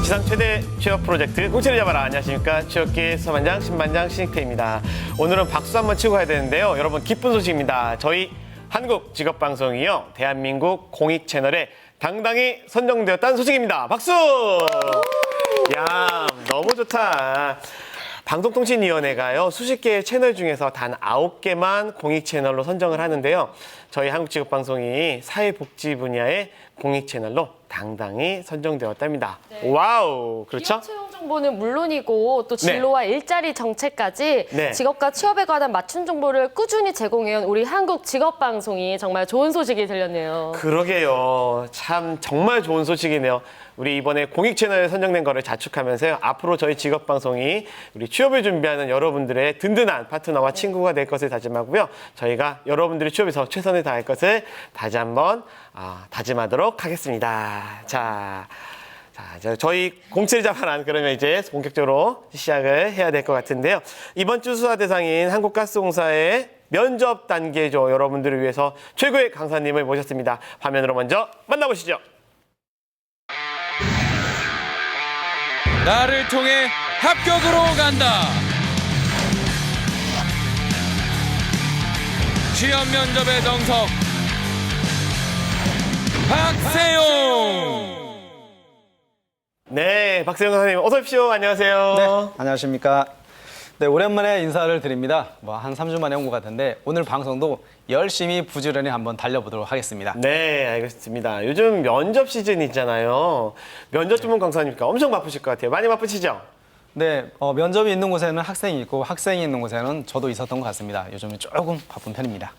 지상 최대 취업 프로젝트 공채를 잡아라. 안녕하십니까. 취업계 서반장, 신반장, 신익태입니다. 오늘은 박수 한번 치고 가야 되는데요. 여러분 기쁜 소식입니다. 저희 한국직업방송이요. 대한민국 공익 채널에 당당히 선정되었다는 소식입니다. 박수! 야, 너무 좋다. 방송통신위원회가요, 수십 개의 채널 중에서 단 9개만 공익 채널로 선정을 하는데요. 저희 한국직업방송이 사회복지 분야의 공익 채널로 당당히 선정되었답니다. 네. 와우, 그렇죠? 기업 채용 정보는 물론이고 또 진로와 일자리 정책까지 직업과 취업에 관한 맞춤 정보를 꾸준히 제공해온 우리 한국직업방송이 정말 좋은 소식이 들렸네요. 그러게요. 참 정말 좋은 소식이네요. 우리 이번에 공익 채널에 선정된 거를 자축하면서요. 앞으로 저희 직업방송이 우리 취업을 준비하는 여러분들의 든든한 파트너와 친구가 될 것을 다짐하고요. 저희가 여러분들의 취업에서 최선을 다할 것을 다시 한번 다짐하도록 하겠습니다. 자, 저희 공채를 잡아란 그러면 이제 본격적으로 시작을 해야 될 것 같은데요. 이번 주 수사 대상인 한국가스공사의 면접 단계조 여러분들을 위해서 최고의 강사님을 모셨습니다. 화면으로 먼저 만나보시죠. 나를 통해 합격으로 간다. 취업 면접의 정석 박세용. 네, 박세용 강사님 어서 오십시오. 안녕하세요. 네, 안녕하십니까. 네, 오랜만에 인사를 드립니다. 한 3주 만에 온 것 같은데 오늘 방송도 열심히 부지런히 한번 달려보도록 하겠습니다. 네, 알겠습니다. 요즘 면접 시즌 있잖아요. 면접 전문 강사니까 엄청 바쁘실 것 같아요. 많이 바쁘시죠? 네, 면접이 있는 곳에는 학생이 있고 학생이 있는 곳에는 저도 있었던 것 같습니다. 요즘은 조금 바쁜 편입니다.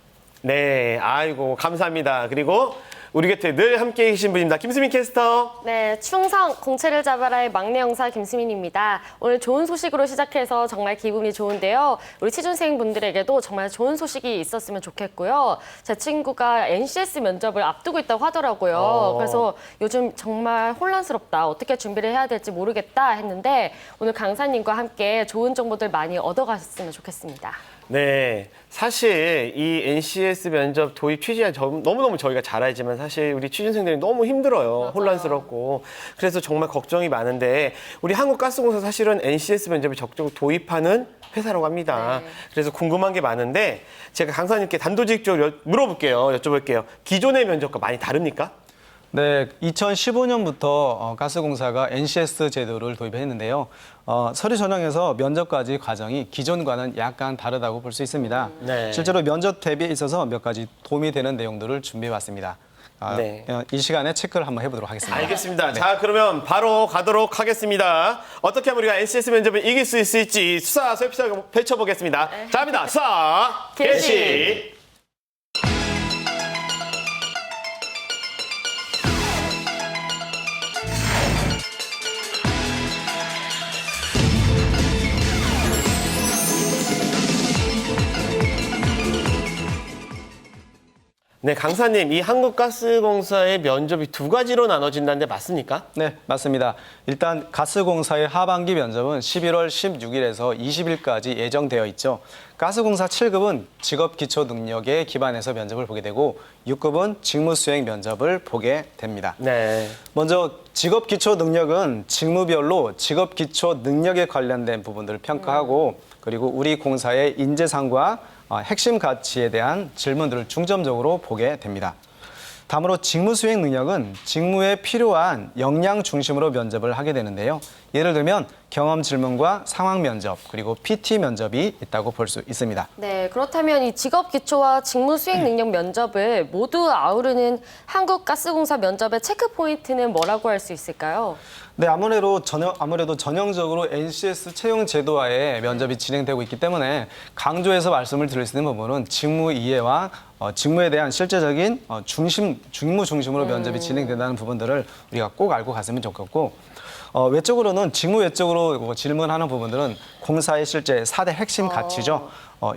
네, 아이고 감사합니다. 그리고 우리 곁에 늘 함께 계신 분입니다. 김수민 캐스터. 네, 충성 공채를 잡아라의 막내 형사 김수민입니다. 오늘 좋은 소식으로 시작해서 정말 기분이 좋은데요. 우리 취준생분들에게도 정말 좋은 소식이 있었으면 좋겠고요. 제 친구가 NCS 면접을 앞두고 있다고 하더라고요. 그래서 요즘 정말 혼란스럽다. 어떻게 준비를 해야 될지 모르겠다 했는데 오늘 강사님과 함께 좋은 정보들 많이 얻어가셨으면 좋겠습니다. 네, 사실 이 NCS 면접 도입 취지야 너무너무 저희가 잘 알지만 사실 우리 취준생들이 너무 힘들어요. 맞아요. 혼란스럽고. 그래서 정말 걱정이 많은데 우리 한국가스공사 사실은 NCS 면접을 적극적으로 도입하는 회사라고 합니다. 네. 그래서 궁금한 게 많은데 제가 강사님께 단도직입적으로 여쭤볼게요. 기존의 면접과 많이 다릅니까? 네, 2015년부터 가스공사가 NCS 제도를 도입했는데요. 서류 전형에서 면접까지 과정이 기존과는 약간 다르다고 볼 수 있습니다. 네. 실제로 면접 대비에 있어서 몇 가지 도움이 되는 내용들을 준비해봤습니다. 네. 이 시간에 체크를 한번 해보도록 하겠습니다. 알겠습니다. 자, 그러면 바로 가도록 하겠습니다. 어떻게 하면 우리가 NCS 면접을 이길 수 있을지 수사 펼쳐보겠습니다. 자, 갑니다. 수사 개시. 네, 강사님, 이 한국가스공사의 면접이 두 가지로 나눠진다는데 맞습니까? 네, 맞습니다. 일단 가스공사의 하반기 면접은 11월 16일에서 20일까지 예정되어 있죠. 가스공사 7급은 직업기초능력에 기반해서 면접을 보게 되고 6급은 직무수행 면접을 보게 됩니다. 네. 먼저 직업기초능력은 직무별로 직업기초능력에 관련된 부분들을 평가하고 그리고 우리 공사의 인재상과 핵심 가치에 대한 질문들을 중점적으로 보게 됩니다. 다음으로 직무 수행 능력은 직무에 필요한 역량 중심으로 면접을 하게 되는데요. 예를 들면 경험 질문과 상황 면접 그리고 PT 면접이 있다고 볼 수 있습니다. 네, 그렇다면 이 직업 기초와 직무 수행 능력 면접을 모두 아우르는 한국가스공사 면접의 체크 포인트는 뭐라고 할 수 있을까요? 네, 아무래도 전형적으로 NCS 채용 제도화의 면접이 진행되고 있기 때문에 강조해서 말씀을 드릴 수 있는 부분은 직무 이해와 직무에 대한 실제적인 직무 중심으로 면접이 진행된다는 부분들을 우리가 꼭 알고 갔으면 좋겠고 외적으로는 직무 외적으로 질문하는 부분들은 공사의 실제 4대 핵심 가치죠.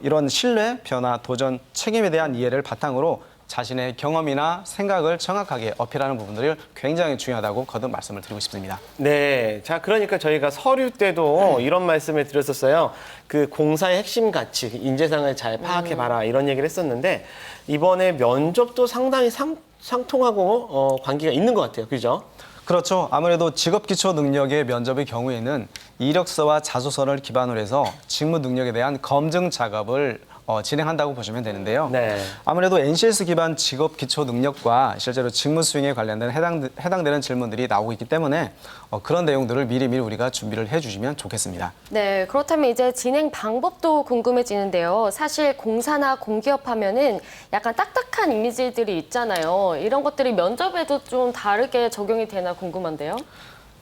이런 신뢰, 변화, 도전, 책임에 대한 이해를 바탕으로 자신의 경험이나 생각을 정확하게 어필하는 부분들이 굉장히 중요하다고 거듭 말씀을 드리고 싶습니다. 네. 자, 그러니까 저희가 서류 때도 이런 말씀을 드렸었어요. 그 공사의 핵심 가치, 인재상을 잘 파악해봐라 이런 얘기를 했었는데 이번에 면접도 상당히 상통하고 관계가 있는 것 같아요. 그죠? 그렇죠. 아무래도 직업 기초 능력의 면접의 경우에는 이력서와 자소서를 기반으로 해서 직무 능력에 대한 검증 작업을 진행한다고 보시면 되는데요. 네. 아무래도 NCS 기반 직업 기초 능력과 실제로 직무 수행에 관련된 해당되는 질문들이 나오고 있기 때문에 그런 내용들을 미리미리 우리가 준비를 해주시면 좋겠습니다. 네, 그렇다면 이제 진행 방법도 궁금해지는데요. 사실 공사나 공기업 하면은 약간 딱딱한 이미지들이 있잖아요. 이런 것들이 면접에도 좀 다르게 적용이 되나 궁금한데요.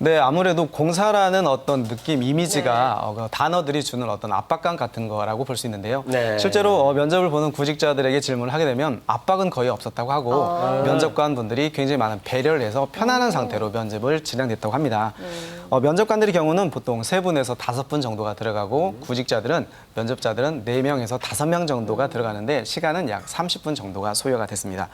네, 아무래도 공사라는 어떤 느낌, 이미지가 그 단어들이 주는 어떤 압박감 같은 거라고 볼 수 있는데요. 네. 실제로 면접을 보는 구직자들에게 질문을 하게 되면 압박은 거의 없었다고 하고 면접관 분들이 굉장히 많은 배려를 해서 편안한 상태로 면접을 진행됐다고 합니다. 면접관들의 경우는 보통 3분에서 5분 정도가 들어가고 면접자들은 4명에서 5명 정도가 들어가는데 시간은 약 30분 정도가 소요가 됐습니다.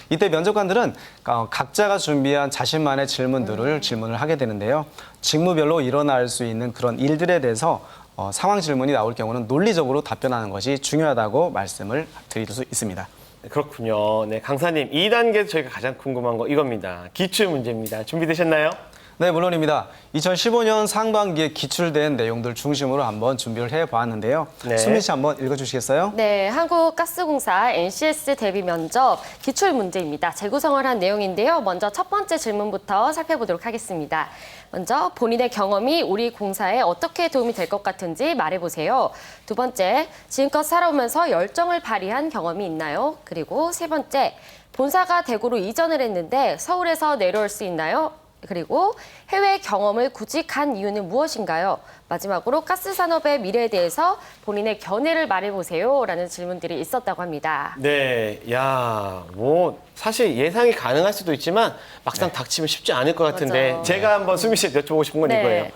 이때 면접관들은 각자가 준비한 자신만의 질문을 하게 되는데요. 직무별로 일어날 수 있는 그런 일들에 대해서 상황 질문이 나올 경우는 논리적으로 답변하는 것이 중요하다고 말씀을 드릴 수 있습니다. 그렇군요. 네, 강사님 2단계에서 저희가 가장 궁금한 거 이겁니다. 기출 문제입니다. 준비되셨나요? 네, 물론입니다. 2015년 상반기에 기출된 내용들 중심으로 한번 준비를 해보았는데요. 네. 수민 씨 한번 읽어주시겠어요? 네, 한국가스공사 NCS 대비 면접 기출 문제입니다. 재구성을 한 내용인데요. 먼저 첫 번째 질문부터 살펴보도록 하겠습니다. 먼저 본인의 경험이 우리 공사에 어떻게 도움이 될 것 같은지 말해보세요. 두 번째, 지금껏 살아오면서 열정을 발휘한 경험이 있나요? 그리고 세 번째, 본사가 대구로 이전을 했는데 서울에서 내려올 수 있나요? 그리고 해외 경험을 굳이 간 이유는 무엇인가요? 마지막으로 가스 산업의 미래에 대해서 본인의 견해를 말해보세요. 라는 질문들이 있었다고 합니다. 네, 야, 뭐 사실 예상이 가능할 수도 있지만 막상 닥치면 쉽지 않을 것 같은데 맞아요. 제가 한번 수미 씨한테 여쭤보고 싶은 건 네. 이거예요.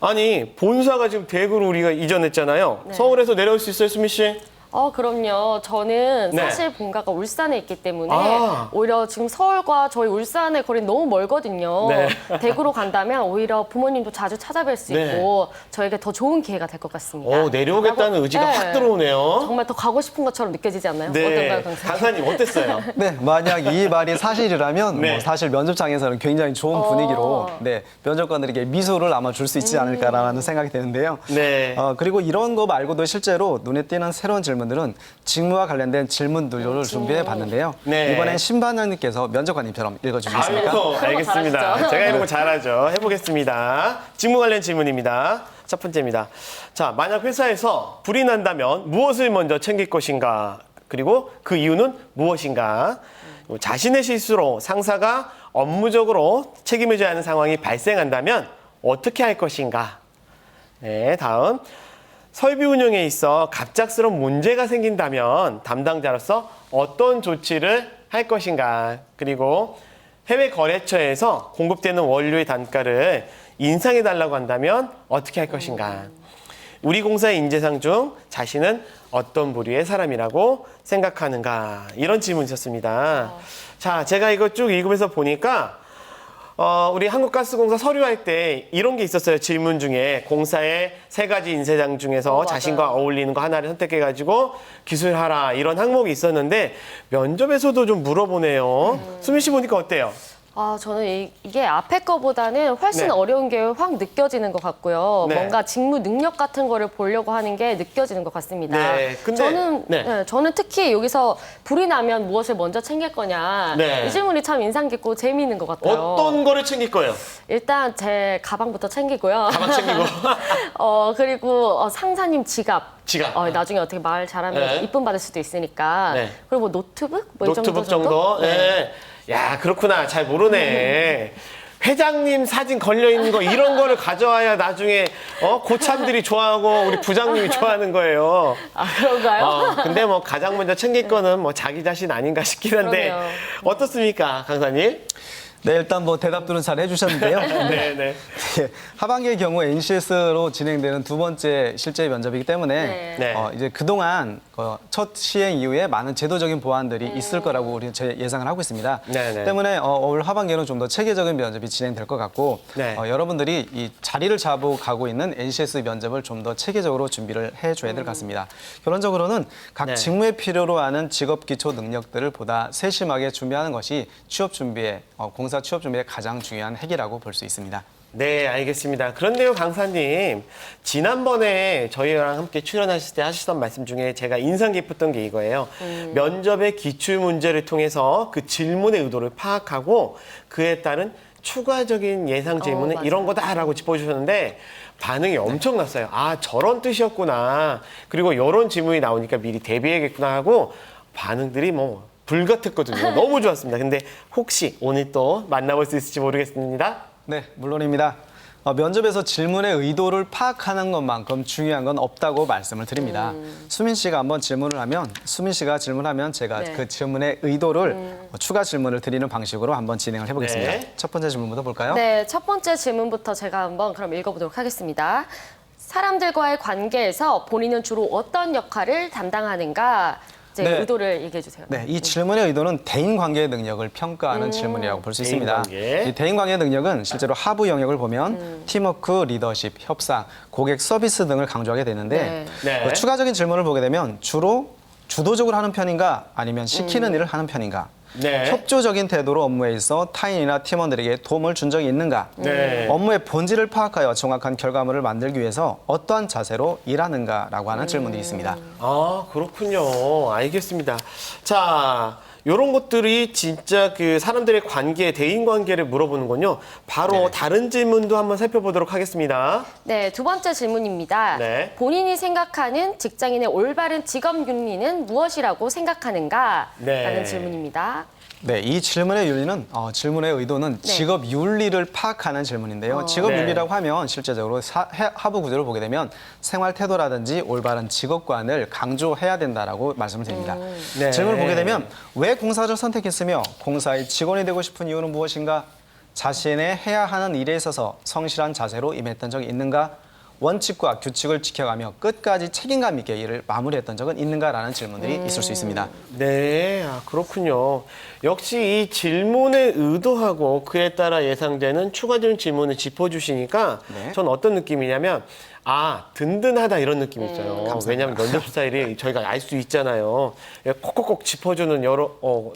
아니, 본사가 지금 대구로 우리가 이전했잖아요. 네. 서울에서 내려올 수 있어요, 수미 씨? 그럼요. 저는 네. 사실 본가가 울산에 있기 때문에 아. 오히려 지금 서울과 저희 울산의 거리는 너무 멀거든요. 네. 대구로 간다면 오히려 부모님도 자주 찾아뵐 수 네. 있고 저에게 더 좋은 기회가 될 것 같습니다. 내려오겠다는 의지가 네. 확 들어오네요. 정말 더 가고 싶은 것처럼 느껴지지 않나요? 네, 어떤가요, 강사님? 강사님 어땠어요? 네, 만약 이 말이 사실이라면 네. 사실 면접장에서는 굉장히 좋은 분위기로 면접관들에게 미소를 아마 줄 수 있지 않을까라는 생각이 드는데요. 네. 그리고 이런 거 말고도 실제로 눈에 띄는 새로운 질문들은 직무와 관련된 질문들을 준비해 봤는데요. 네. 이번엔 신반장님께서 면접관님처럼 읽어주시겠습니까? 아이고, 알겠습니다. 잘하시죠? 제가 이런 거 잘하죠. 해보겠습니다. 직무 관련 질문입니다. 첫 번째입니다. 자, 만약 회사에서 불이 난다면 무엇을 먼저 챙길 것인가? 그리고 그 이유는 무엇인가? 자신의 실수로 상사가 업무적으로 책임을 져야 하는 상황이 발생한다면 어떻게 할 것인가? 네, 다음. 설비 운영에 있어 갑작스러운 문제가 생긴다면 담당자로서 어떤 조치를 할 것인가? 그리고 해외 거래처에서 공급되는 원료의 단가를 인상해달라고 한다면 어떻게 할 것인가? 우리 공사의 인재상 중 자신은 어떤 부류의 사람이라고 생각하는가? 이런 질문이 있었습니다. 자, 제가 이거 쭉 읽으면서 보니까 우리 한국가스공사 서류할 때 이런 게 있었어요. 질문 중에 공사의 3가지 인재상 중에서 맞아요. 자신과 어울리는 거 하나를 선택해가지고 기술하라 이런 항목이 있었는데 면접에서도 좀 물어보네요. 수민 씨 보니까 어때요? 저는 이게 앞에 거보다는 훨씬 네. 어려운 게 확 느껴지는 것 같고요. 네. 뭔가 직무 능력 같은 거를 보려고 하는 게 느껴지는 것 같습니다. 네, 근데- 저는 특히 여기서 불이 나면 무엇을 먼저 챙길 거냐. 네. 이 질문이 참 인상 깊고 재미있는 것 같아요. 어떤 거를 챙길 거예요? 일단 제 가방부터 챙기고요. 가방 챙기고. 그리고 상사님 지갑. 지갑. 나중에 어떻게 말 잘하면 네. 이쁨 받을 수도 있으니까. 네. 그리고 뭐 노트북? 뭐 이 노트북 정도? 네. 야, 그렇구나. 잘 모르네. 회장님 사진 걸려있는 거 이런 거를 가져와야 나중에 고참들이 좋아하고 우리 부장님이 좋아하는 거예요. 그런가요? 근데 뭐 가장 먼저 챙길 거는 뭐 자기 자신 아닌가 싶긴 한데 그러네요. 어떻습니까, 강사님? 네, 일단 뭐 대답들은 잘 해주셨는데요. 네, 네. 예, 하반기의 경우 NCS로 진행되는 2번째 실제 면접이기 때문에 네. 이제 그동안 첫 시행 이후에 많은 제도적인 보완들이 있을 거라고 우리 예상을 하고 있습니다. 네, 네. 때문에 올 하반기에는 좀 더 체계적인 면접이 진행될 것 같고 네. 여러분들이 이 자리를 잡고 가고 있는 NCS 면접을 좀 더 체계적으로 준비를 해줘야 될 것 같습니다. 결론적으로는 각 네. 직무에 필요로 하는 직업 기초 능력들을 보다 세심하게 준비하는 것이 취업 준비에 공사 취업 준비의 가장 중요한 핵이라고 볼 수 있습니다. 네, 알겠습니다. 그런데요, 강사님. 지난번에 저희랑 함께 출연하실 때 하시던 말씀 중에 제가 인상 깊었던 게 이거예요. 면접의 기출 문제를 통해서 그 질문의 의도를 파악하고 그에 따른 추가적인 예상 질문은 맞아요. 이런 거다라고 짚어주셨는데 반응이 엄청났어요. 아, 저런 뜻이었구나. 그리고 이런 질문이 나오니까 미리 대비해야겠구나 하고 반응들이 뭐 불같았거든요. 너무 좋았습니다. 근데 혹시 오늘 또 만나볼 수 있을지 모르겠습니다. 네, 물론입니다. 면접에서 질문의 의도를 파악하는 것만큼 중요한 건 없다고 말씀을 드립니다. 수민 씨가 한번 질문을 하면, 수민 씨가 질문하면 제가 네. 그 질문의 의도를 추가 질문을 드리는 방식으로 한번 진행을 해보겠습니다. 네. 첫 번째 질문부터 볼까요? 네, 첫 번째 질문부터 제가 한번 그럼 읽어보도록 하겠습니다. 사람들과의 관계에서 본인은 주로 어떤 역할을 담당하는가? 이제 네. 의도를 얘기해 주세요. 네, 이 질문의 의도는 대인관계의 능력을 평가하는 질문이라고 볼 수 있습니다. 대인관계. 이 대인관계의 능력은 실제로 하부 영역을 보면 팀워크, 리더십, 협상, 고객 서비스 등을 강조하게 되는데 네. 네. 추가적인 질문을 보게 되면 주로 주도적으로 하는 편인가 아니면 시키는 일을 하는 편인가 네. 협조적인 태도로 업무에 있어 타인이나 팀원들에게 도움을 준 적이 있는가 네. 업무의 본질을 파악하여 정확한 결과물을 만들기 위해서 어떠한 자세로 일하는가라고 하는 질문이 있습니다. 아, 그렇군요. 알겠습니다. 자, 요런 것들이 진짜 그 사람들의 관계, 대인 관계를 물어보는군요. 바로 네. 다른 질문도 한번 살펴보도록 하겠습니다. 네, 두 번째 질문입니다. 네. 본인이 생각하는 직장인의 올바른 직업 윤리는 무엇이라고 생각하는가? 네. 라는 질문입니다. 네, 이 질문의 윤리는 질문의 의도는 직업 윤리를 파악하는 질문인데요. 직업 네. 윤리라고 하면 실제적으로 하부 구조를 보게 되면 생활 태도라든지 올바른 직업관을 강조해야 된다라고 말씀을 드립니다. 네. 질문을 보게 되면 왜 공사를 선택했으며 공사의 직원이 되고 싶은 이유는 무엇인가? 자신의 해야 하는 일에 있어서 성실한 자세로 임했던 적이 있는가? 원칙과 규칙을 지켜가며 끝까지 책임감 있게 일을 마무리했던 적은 있는가라는 질문들이 있을 수 있습니다. 네, 아, 그렇군요. 역시 이 질문의 의도하고 그에 따라 예상되는 추가적인 질문을 짚어주시니까 네. 전 어떤 느낌이냐면 아, 든든하다 이런 느낌이 있어요. 왜냐하면 면접 스타일이 저희가 알 수 있잖아요. 콕콕콕 짚어주는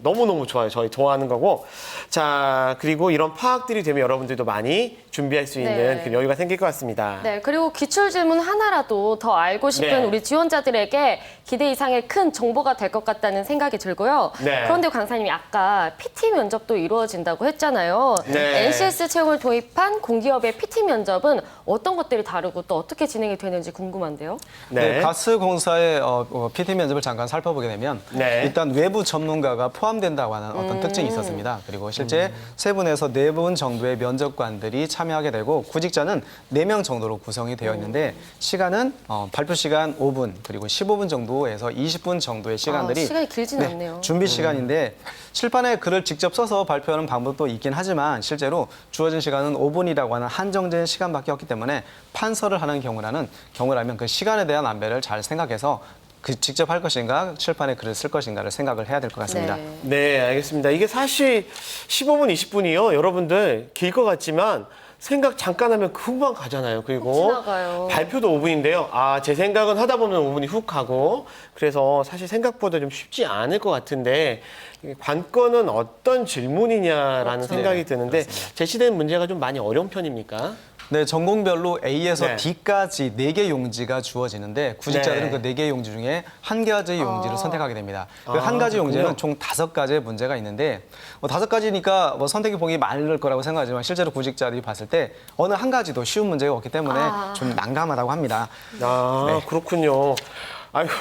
너무너무 좋아요. 저희 좋아하는 거고. 자, 그리고 이런 파악들이 되면 여러분들도 많이 준비할 수 있는 네. 그 여유가 생길 것 같습니다. 네, 그리고 기출 질문 하나라도 더 알고 싶은 네. 우리 지원자들에게 기대 이상의 큰 정보가 될 것 같다는 생각이 들고요. 네. 그런데 강사님이 아까 PT 면접도 이루어진다고 했잖아요. 네. NCS 채용을 도입한 공기업의 PT 면접은 어떤 것들이 다르고 또 어떻게 진행이 되는지 궁금한데요. 네. 네, 가스공사의 PT 면접을 잠깐 살펴보게 되면 네. 일단 외부 전문가가 포함된다고 하는 어떤 특징이 있었습니다. 그리고 실제 세 분에서 네 분 정도의 면접관들이 참여하게 되고 구직자는 4명 정도로 구성이 되어 있는데 시간은 발표 시간 5분 그리고 15분 정도에서 20분 정도의 시간들이 시간이 길진 않네요. 준비 시간인데 칠판에 글을 직접 써서 발표하는 방법도 있긴 하지만 실제로 주어진 시간은 5분이라고 하는 한정된 시간밖에 없기 때문에 판서를 하는 경우라면 그 시간에 대한 안배를 잘 생각해서 그 직접 할 것인가 칠판에 글을 쓸 것인가를 생각을 해야 될 것 같습니다. 네. 네, 알겠습니다. 이게 사실 15분, 20분이요. 여러분들 길 것 같지만 생각 잠깐 하면 금방 가잖아요. 훅 그리고 지나가요. 발표도 5분인데요. 아, 제 생각은 하다 보면 5분이 훅 가고 그래서 사실 생각보다 좀 쉽지 않을 것 같은데 이게 관건은 어떤 질문이냐라는 생각이 드는데 제시된 문제가 좀 많이 어려운 편입니까? 네, 전공별로 A에서 네. D까지 4개 용지가 주어지는데 구직자들은 네. 그 4개 용지 중에 한 가지 용지를 선택하게 됩니다. 그 아, 한 가지 그렇군요. 용지는 총 5가지의 문제가 있는데 5가지니까 선택의 폭이 많을 거라고 생각하지만 실제로 구직자들이 봤을 때 어느 한 가지도 쉬운 문제가 없기 때문에 좀 난감하다고 합니다. 아, 네. 그렇군요. 아이고.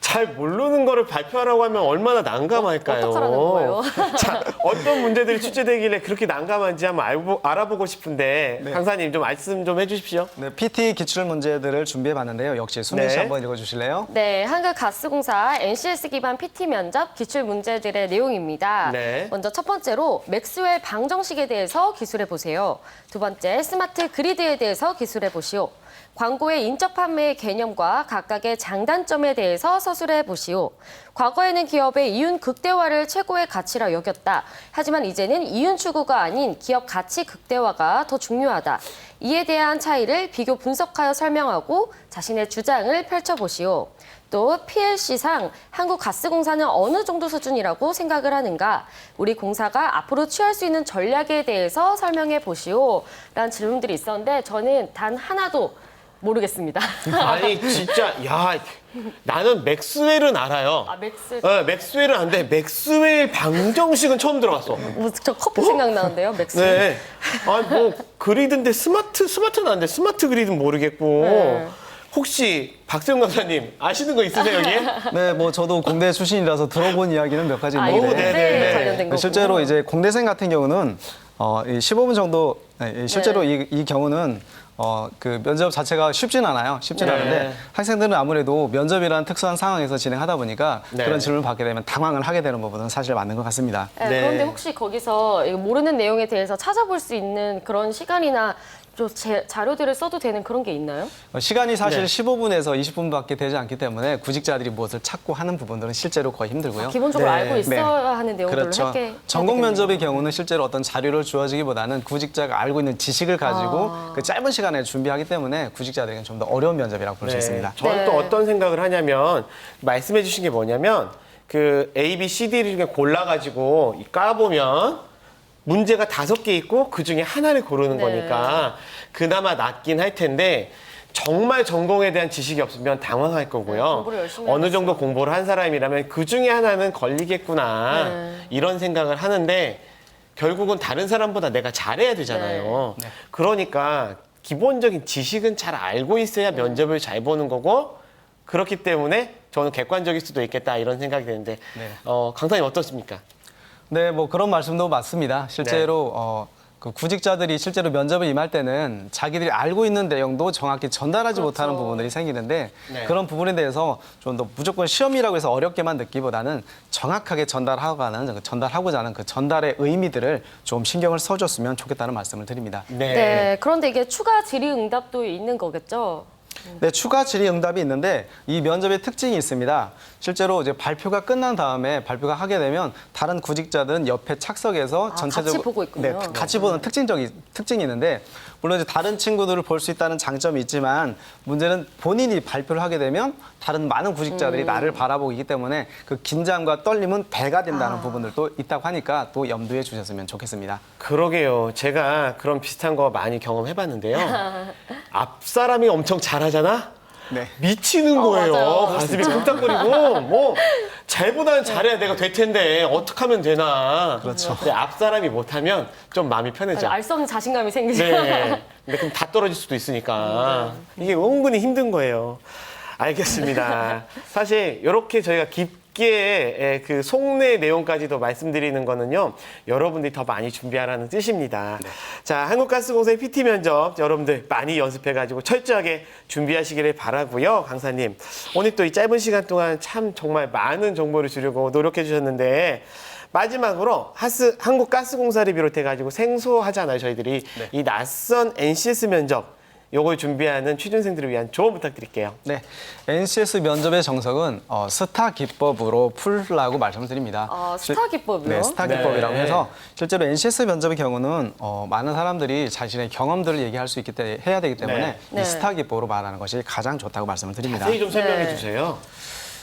잘 모르는 거를 발표하라고 하면 얼마나 난감할까요? 어떡하라는 거예요? 자, 어떤 문제들이 출제되길래 그렇게 난감한지 한번 알아보고 싶은데 강사님 좀 말씀 좀 해주십시오. 네, PT 기출 문제들을 준비해 봤는데요. 역시 수민 씨 네. 한번 읽어 주실래요? 네, 한국가스공사 NCS 기반 PT 면접 기출 문제들의 내용입니다. 네. 먼저 첫 번째로 맥스웰 방정식에 대해서 기술해 보세요. 두 번째, 스마트 그리드에 대해서 기술해 보시오. 광고의 인적 판매의 개념과 각각의 장단점에 대해서 서술해 보시오. 과거에는 기업의 이윤 극대화를 최고의 가치라 여겼다. 하지만 이제는 이윤 추구가 아닌 기업 가치 극대화가 더 중요하다. 이에 대한 차이를 비교 분석하여 설명하고 자신의 주장을 펼쳐보시오. 또 PLC상 한국가스공사는 어느 정도 수준이라고 생각을 하는가? 우리 공사가 앞으로 취할 수 있는 전략에 대해서 설명해 보시오. 라는 질문들이 있었는데 저는 단 하나도 모르겠습니다. 아니 진짜 야 나는 맥스웰은 알아요. 아, 맥스. 맥스웰은 아는데 맥스웰 방정식은 처음 들어봤어. 저 커피 생각나는데요, 맥스. 네. 아니 뭐 그리드인데 스마트는 안 돼. 스마트 그리드는 모르겠고. 네. 혹시 박세용 강사님 아시는 거 있으세요 여기? 네, 뭐 저도 공대 출신이라서 들어본 이야기는 몇 가지 아, 있는데 이거 네, 네, 네. 관련된 거. 실제로 이제 공대생 같은 경우는 이 15분 정도 실제로 네. 이 경우는 그 면접 자체가 쉽진 않아요. 쉽진 네. 않은데 학생들은 아무래도 면접이라는 특수한 상황에서 진행하다 보니까 네. 그런 질문을 받게 되면 당황을 하게 되는 부분은 사실 맞는 것 같습니다. 네, 네. 그런데 혹시 거기서 이거 모르는 내용에 대해서 찾아볼 수 있는 그런 시간이나 좀 자료들을 써도 되는 그런 게 있나요? 시간이 사실 네. 15분에서 20분밖에 되지 않기 때문에 구직자들이 무엇을 찾고 하는 부분들은 실제로 거의 힘들고요. 기본적으로 네. 알고 있어야 하는 내용들을 그렇죠. 함께 전공 면접의 경우는 실제로 어떤 자료를 주어지기보다는 구직자가 알고 있는 지식을 가지고 그 짧은 시간에 준비하기 때문에 구직자들에게는 좀 더 어려운 면접이라고 볼 수 있습니다. 저는 네. 또 어떤 생각을 하냐면 말씀해 주신 게 뭐냐면 그 A, B, C, D를 중에 골라가지고 까보면 문제가 5개 있고 그 중에 하나를 고르는 네. 거니까 그나마 낫긴 할 텐데 정말 전공에 대한 지식이 없으면 당황할 거고요. 네, 공부를 열심히 어느 하겠어요. 정도 공부를 한 사람이라면 그 중에 하나는 걸리겠구나 네. 이런 생각을 하는데 결국은 다른 사람보다 내가 잘해야 되잖아요. 네. 그러니까 기본적인 지식은 잘 알고 있어야 면접을 잘 보는 거고 그렇기 때문에 저는 객관적일 수도 있겠다 이런 생각이 드는데 네. 강사님 어떻습니까? 네, 뭐 그런 말씀도 맞습니다. 실제로 그 구직자들이 실제로 면접을 임할 때는 자기들이 알고 있는 내용도 정확히 전달하지 못하는 부분들이 생기는데 네. 그런 부분에 대해서 좀 더 무조건 시험이라고 해서 어렵게만 듣기보다는 정확하게 전달하고자 하는 그 전달의 의미들을 좀 신경을 써줬으면 좋겠다는 말씀을 드립니다. 네. 그런데 이게 추가 질의응답도 있는 거겠죠? 네, 추가 질의응답이 있는데 이 면접의 특징이 있습니다. 실제로 이제 발표가 끝난 다음에 발표가 하게 되면 다른 구직자들은 옆에 착석해서 전체적으로 같이 보고 있군요. 네, 같이 보는 특징이 있는데 물론 이제 다른 친구들을 볼 수 있다는 장점이 있지만 문제는 본인이 발표를 하게 되면 다른 많은 구직자들이 나를 바라보고 있기 때문에 그 긴장과 떨림은 배가 된다는 부분들도 있다고 하니까 또 염두에 주셨으면 좋겠습니다. 그러게요. 제가 그런 비슷한 거 많이 경험해봤는데요. 앞 사람이 엄청 잘하잖아? 네. 미치는 거예요. 맞아요. 가슴이 쿵짝거리고 뭐 잘보다는 잘해야 내가 될 텐데 어떻게 하면 되나. 그렇죠. 근데 앞 사람이 못하면 좀 마음이 편해져. 알 수 없는 자신감이 생기죠. 네. 근데 그럼 다 떨어질 수도 있으니까 이게 은근히 힘든 거예요. 알겠습니다. 사실 이렇게 저희가 깊게 그 속내 내용까지도 말씀드리는 거는요. 여러분들이 더 많이 준비하라는 뜻입니다. 자, 한국가스공사의 PT 면접 여러분들 많이 연습해가지고 철저하게 준비하시기를 바라고요. 강사님, 오늘 또 이 짧은 시간 동안 참 정말 많은 정보를 주려고 노력해 주셨는데 마지막으로 한국가스공사를 비롯해가지고 생소하잖아요. 저희들이 이 낯선 NCS 면접 요걸 준비하는 취준생들을 위한 조언 부탁드릴게요. 네, NCS 면접의 정석은 스타 기법으로 풀라고 말씀을 드립니다. 스타 기법이요? 네, 스타 네. 기법이라고 해서 실제로 NCS 면접의 경우는 많은 사람들이 자신의 경험들을 얘기할 수 있기 때문에 해야 되기 때문에 네. 네. 이 스타 기법으로 말하는 것이 가장 좋다고 말씀을 드립니다. 자세히 좀 설명해 네. 주세요.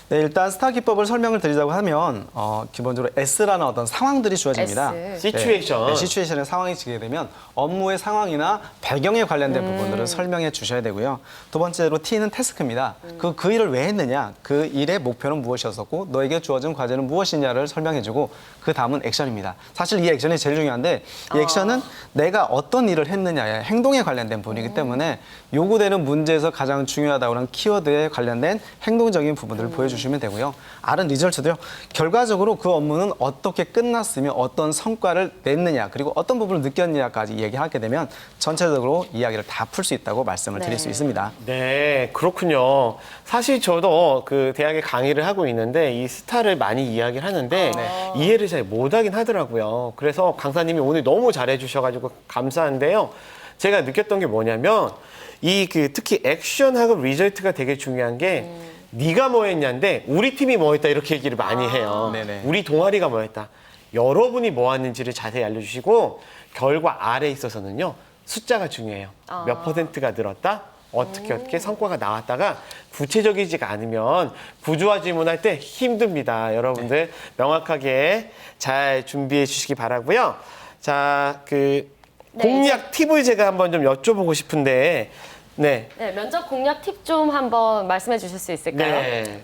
네, 일단 스타 기법을 설명을 드리자고 하면 기본적으로 S라는 어떤 상황들이 주어집니다. S. 시츄에이션. 네, 시츄에이션의 상황이 지게 되면 업무의 상황이나 배경에 관련된 부분들을 설명해 주셔야 되고요. 두 번째로 T는 태스크입니다. 그 일을 왜 했느냐, 그 일의 목표는 무엇이었었고 너에게 주어진 과제는 무엇이냐를 설명해주고 그 다음은 액션입니다. 사실 이 액션이 제일 중요한데 이 액션은 내가 어떤 일을 했느냐의 행동에 관련된 부분이기 때문에 요구되는 문제에서 가장 중요하다고 하는 키워드에 관련된 행동적인 부분들을 보여주시면 되고요. R은 리절트도요. 결과적으로 그 업무는 어떻게 끝났으며 어떤 성과를 냈느냐 그리고 어떤 부분을 느꼈느냐까지 얘기하게 되면 전체적으로 이야기를 다 풀 수 있다고 말씀을 드릴 수 있습니다. 네, 그렇군요. 사실 저도 그 대학에 강의를 하고 있는데 이 스타를 많이 이야기를 하는데 이해를 잘 못하긴 하더라고요. 그래서 강사님이 오늘 너무 잘해주셔가지고 감사한데요. 제가 느꼈던 게 뭐냐면 이 그 특히 액션하고 리절트가 되게 중요한 게 네가 뭐 했냐인데 우리 팀이 뭐 했다 이렇게 얘기를 많이 해요. 네네. 우리 동아리가 뭐 했다. 여러분이 뭐 했는지를 자세히 알려주시고 결과 R에 있어서는요. 숫자가 중요해요. 몇 퍼센트가 늘었다? 어떻게 성과가 나왔다가 구체적이지가 않으면 부조화 질문할 때 힘듭니다. 여러분들 명확하게 잘 준비해 주시기 바라고요. 자, 공략 팁을 제가 한번 좀 여쭤보고 싶은데, 네. 네, 면접 공략 팁 좀 한번 말씀해 주실 수 있을까요? 네.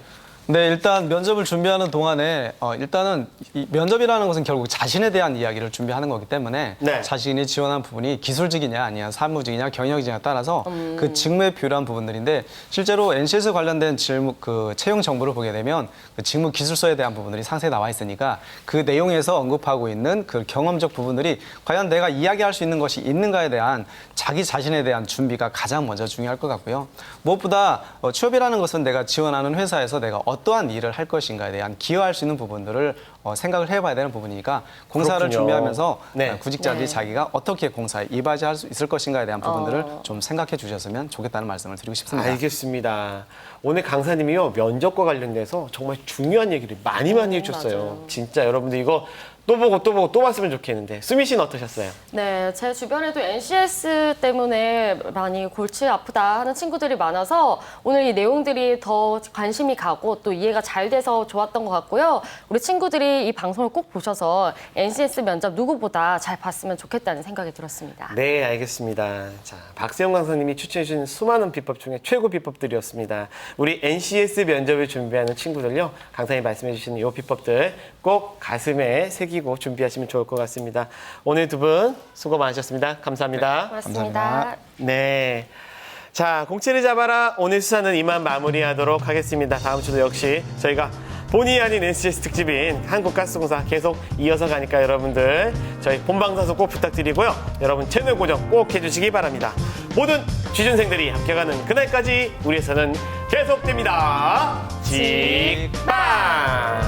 네, 일단 면접을 준비하는 동안에 일단은 이 면접이라는 것은 결국 자신에 대한 이야기를 준비하는 거기 때문에 네. 자신이 지원한 부분이 기술직이냐 아니냐 사무직이냐 경영직이냐에 따라서 그 직무에 필요한 부분들인데 실제로 NCS 관련된 채용 정보를 보게 되면 그 직무 기술서에 대한 부분들이 상세히 나와 있으니까 그 내용에서 언급하고 있는 그 경험적 부분들이 과연 내가 이야기할 수 있는 것이 있는가에 대한 자기 자신에 대한 준비가 가장 먼저 중요할 것 같고요. 무엇보다 취업이라는 것은 내가 지원하는 회사에서 내가 어떠한 일을 할 것인가에 대한 기여할 수 있는 부분들을 생각을 해봐야 되는 부분이니까 공사를 그렇군요. 준비하면서 네. 구직자들이 네. 자기가 어떻게 공사에 이바지할 수 있을 것인가에 대한 부분들을 좀 생각해 주셨으면 좋겠다는 말씀을 드리고 싶습니다. 알겠습니다. 오늘 강사님이요 면접과 관련돼서 정말 중요한 얘기를 많이 해주셨어요. 맞아요. 진짜 여러분들 이거 또 보고 또 봤으면 좋겠는데 수미 씨는 어떠셨어요? 네, 제 주변에도 NCS 때문에 많이 골치 아프다 하는 친구들이 많아서 오늘 이 내용들이 더 관심이 가고 또 이해가 잘 돼서 좋았던 것 같고요. 우리 친구들이 이 방송을 꼭 보셔서 NCS 면접 누구보다 잘 봤으면 좋겠다는 생각이 들었습니다. 네, 알겠습니다. 자, 박세영 강사님이 추천해 주신 수많은 비법 중에 최고 비법들이었습니다. 우리 NCS 면접을 준비하는 친구들요, 강사님 말씀해 주신 이 비법들 꼭 가슴에 새기고 준비하시면 좋을 것 같습니다. 오늘 두 분 수고 많으셨습니다. 감사합니다. 고맙습니다. 감사합니다. 네. 자, 공채를 잡아라. 오늘 수사는 이만 마무리하도록 하겠습니다. 다음 주도 역시 저희가 본의 아닌 NCS 특집인 한국가스공사 계속 이어서 가니까 여러분들 저희 본방사수 꼭 부탁드리고요. 여러분 채널 고정 꼭 해주시기 바랍니다. 모든 취준생들이 합격하는 그날까지 우리 회사는 계속됩니다. 직방!